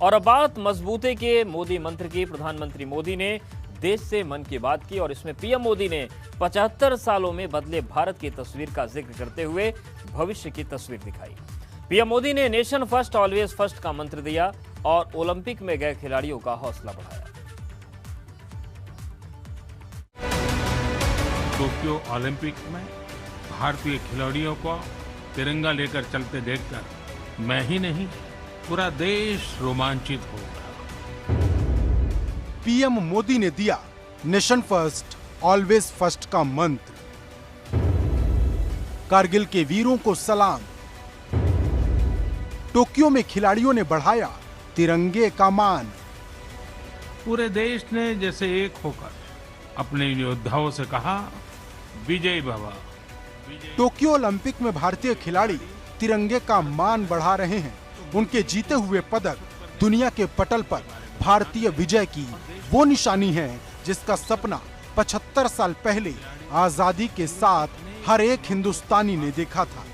और अब बात मजबूते के मोदी मंत्र की। प्रधानमंत्री मोदी ने देश से मन की बात की और इसमें पीएम मोदी ने 75 सालों में बदले भारत की तस्वीर का जिक्र करते हुए भविष्य की तस्वीर दिखाई। पीएम मोदी ने नेशन फर्स्ट ऑलवेज फर्स्ट का मंत्र दिया और ओलंपिक में गए खिलाड़ियों का हौसला बढ़ाया। टोक्यो ओलंपिक में भारतीय खिलाड़ियों को तिरंगा लेकर चलते देखकर मैं ही नहीं, पूरा देश रोमांचित हो उठा। पीएम मोदी ने दिया नेशन फर्स्ट ऑलवेज फर्स्ट का मंत्र। कारगिल के वीरों को सलाम। टोक्यो में खिलाड़ियों ने बढ़ाया तिरंगे का मान। पूरे देश ने जैसे एक होकर अपने योद्धाओं से कहा, विजय भव। टोक्यो ओलंपिक में भारतीय खिलाड़ी तिरंगे का मान बढ़ा रहे हैं। उनके जीते हुए पदक दुनिया के पटल पर भारतीय विजय की वो निशानी है जिसका सपना 75 साल पहले आजादी के साथ हर एक हिंदुस्तानी ने देखा था।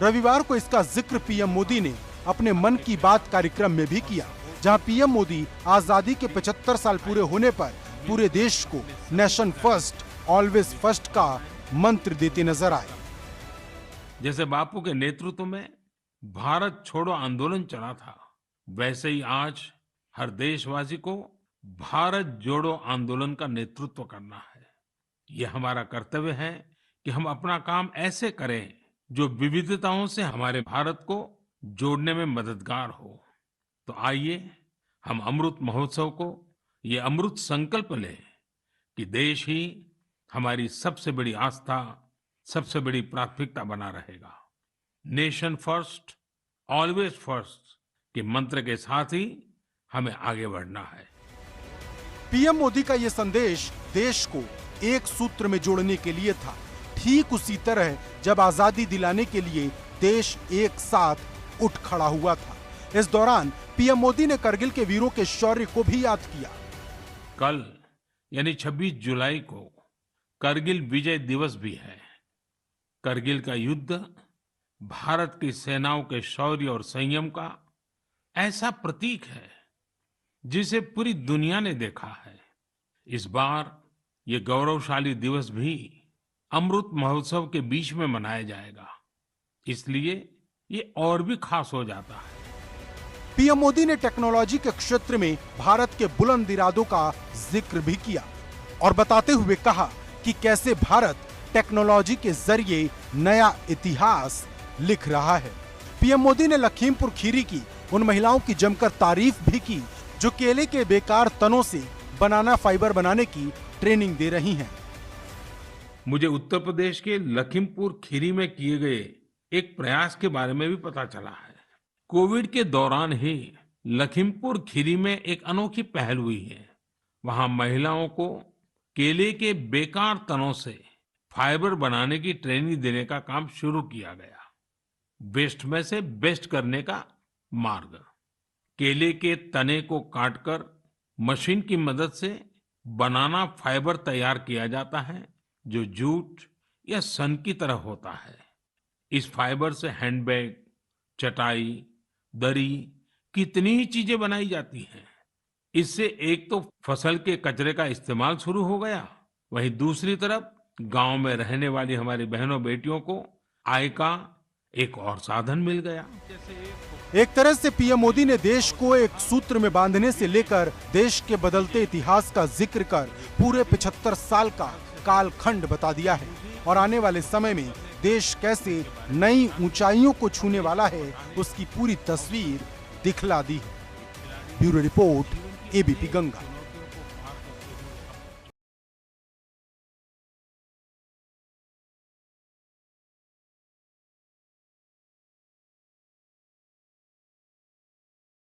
रविवार को इसका जिक्र पीएम मोदी ने अपने मन की बात कार्यक्रम में भी किया, जहां पीएम मोदी आजादी के 75 साल पूरे होने पर पूरे देश को नेशन फर्स्ट ऑलवेज फर्स्ट का मंत्र देते नजर आए। जैसे बापू के नेतृत्व में भारत छोड़ो आंदोलन चला था, वैसे ही आज हर देशवासी को भारत जोड़ो आंदोलन का नेतृत्व करना है। यह हमारा कर्तव्य है कि हम अपना काम ऐसे करें जो विविधताओं से हमारे भारत को जोड़ने में मददगार हो। तो आइए हम अमृत महोत्सव को ये अमृत संकल्प लें कि देश ही हमारी सबसे बड़ी आस्था, सबसे बड़ी प्राथमिकता बना रहेगा। नेशन फर्स्ट ऑलवेज फर्स्ट के मंत्र के साथ ही हमें आगे बढ़ना है। पीएम मोदी का ये संदेश देश को एक सूत्र में जोड़ने के लिए था। ठीक उसी तरह जब आजादी दिलाने के लिए देश एक साथ उठ खड़ा हुआ था। इस दौरान पीएम मोदी ने करगिल के वीरों के शौर्य को भी याद किया। कल यानी 26 जुलाई को करगिल विजय दिवस भी है। करगिल का युद्ध भारत की सेनाओं के शौर्य और संयम का ऐसा प्रतीक है जिसे पूरी दुनिया ने देखा है। इस बार ये गौरवशाली दिवस भी अमृत महोत्सव के बीच में मनाया जाएगा, इसलिए ये और भी खास हो जाता है। पीएम मोदी ने टेक्नोलॉजी के क्षेत्र में भारत के बुलंद इरादों का जिक्र भी किया और बताते हुए कहा कि कैसे भारत टेक्नोलॉजी के जरिए नया इतिहास लिख रहा है। पीएम मोदी ने लखीमपुर खीरी की उन महिलाओं की जमकर तारीफ भी की जो केले के बेकार तनों से बनाना फाइबर बनाने की ट्रेनिंग दे रही हैं। मुझे उत्तर प्रदेश के लखीमपुर खीरी में किए गए एक प्रयास के बारे में भी पता चला है। कोविड के दौरान ही लखीमपुर खीरी में एक अनोखी पहल हुई है। वहां महिलाओं को केले के बेकार तनों से फाइबर बनाने की ट्रेनिंग देने का काम शुरू किया गया। वेस्ट में से बेस्ट करने का मार्ग। केले के तने को काटकर मशीन की मदद से बनाना फाइबर तैयार किया जाता है जो जूट या सन की तरह होता है। इस फाइबर से हैंडबैग, चटाई, दरी, कितनी ही चीजें बनाई जाती हैं। इससे एक तो फसल के कचरे का इस्तेमाल शुरू हो गया, वहीं दूसरी तरफ गांव में रहने वाली हमारी बहनों बेटियों को आय का एक और साधन मिल गया। एक तरह से पीएम मोदी ने देश को एक सूत्र में बांधने से लेकर देश के बदलते इतिहास का जिक्र कर पूरे 75 साल का कालखंड बता दिया है और आने वाले समय में देश कैसे नई ऊंचाइयों को छूने वाला है उसकी पूरी तस्वीर दिखला दी है। Bureau report, ABP Ganga.